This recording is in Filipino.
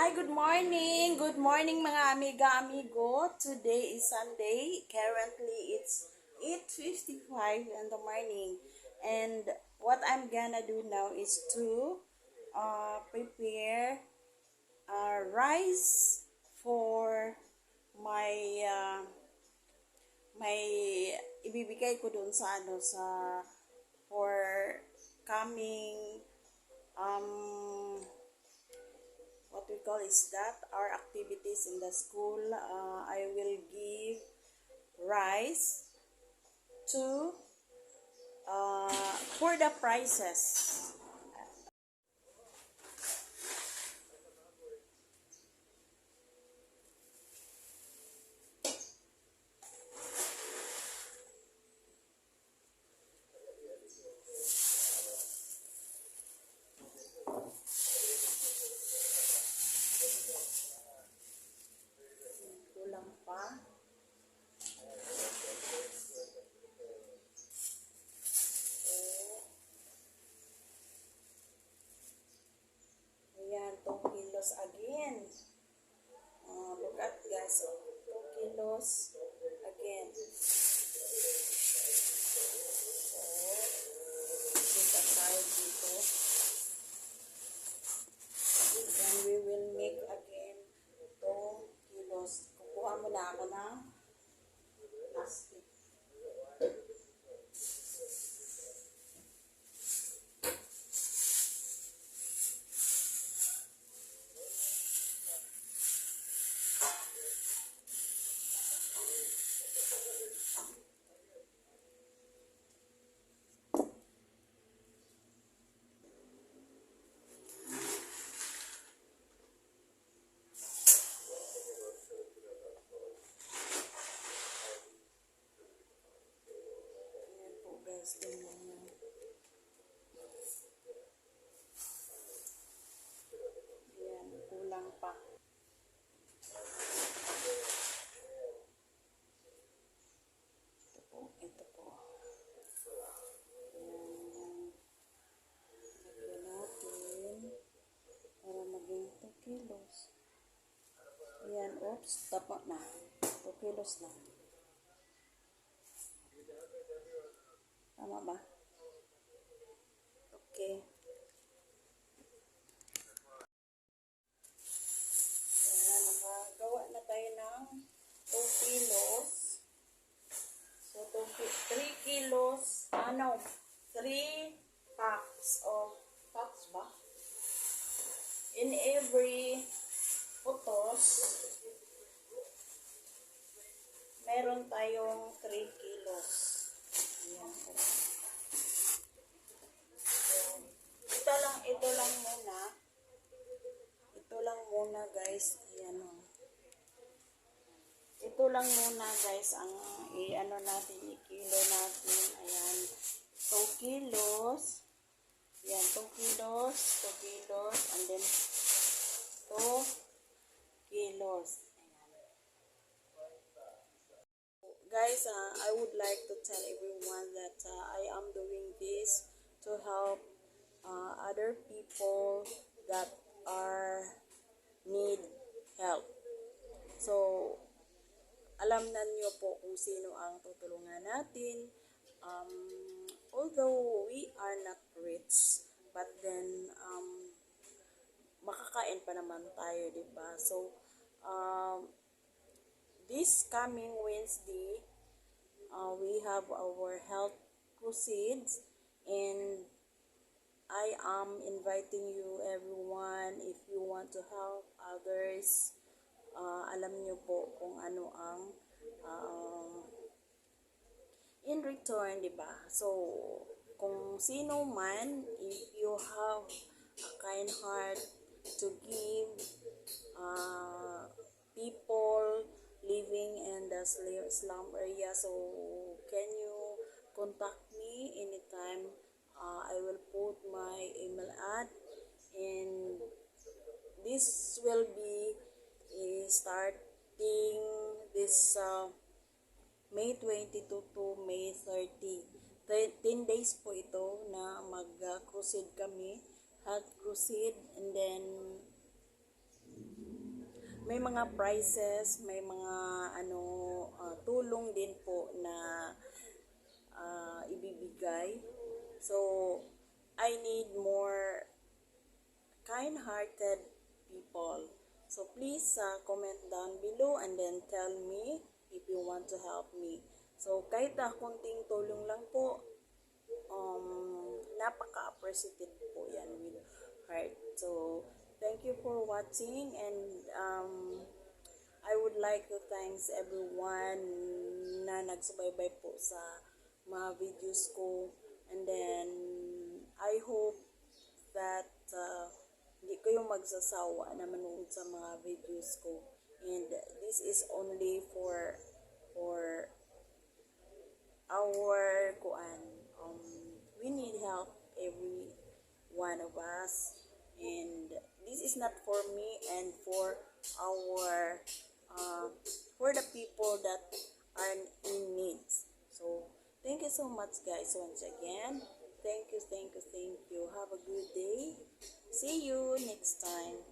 Hi, good morning. Good morning mga amiga, amigo. Today is Sunday. Currently, it's 8:55 in the morning. And what I'm gonna do now is to prepare rice for my may ibibigay ko doon sa for coming what we call is that our activities in the school. I will give rice to for the prices. Kulang pa. Ayan, 2 kilos again. Look at guys, 2 kilos again. So, set aside dito. Then we will make again 2 kilos. Kukuha muna ako ng plastic. Guys, tingnan nyo. Ayan, kulang pa. Ito po. Ayan. Lagyan natin para maging 2 kilos. Ayan, oops, tapa na. 2 kilos na. Tama ba? Okay. Ayan, nakagawa na tayo ng 2 kilos. So, 3 kilos, 3 packs of packs ba? In every putos, meron tayong 3 kilos. Ayan. So, ito lang muna. Ito lang muna guys. Ayan o. Ito lang muna guys ang i-ano natin, i-kilo natin. Ayan. 2 kilos. Ayan, 2 kilos, 2 kilos, and then 2 kilos. Guys, I would like to tell everyone that I am doing this to help other people that are need help. So, alam na niyo po kung sino ang tutulungan natin. Although we are not rich, but then makakain pa naman tayo, diba? So, this coming Wednesday, we have our health crusades, and I am inviting you everyone if you want to help others. Alam niyo po kung ano ang in return, diba? So, kung sino man, if you have a kind heart to give people living in the slum area, so can you contact me anytime? I will put my email ad, and this will be starting this May 22 to May 30. 10 days po ito na mag-crusade kami, health crusade, and then may mga prizes, may mga ano tulong din po na ibibigay. So I need more kind-hearted people. So please comment down below and then tell me if you want to help me. So kahit konting tulong lang po, napaka-appreciative po yan with heart. So thank you for watching, and I would like to thanks everyone na nagsubaybay po sa mga videos ko, and then I hope that hindi kayo magsasawa na manood sa mga videos ko, and this is only for our we need help, every one of us, and this is not for me and for our for the people that are in needs. So thank you so much guys once again. Thank you. Have a good day. See you next time.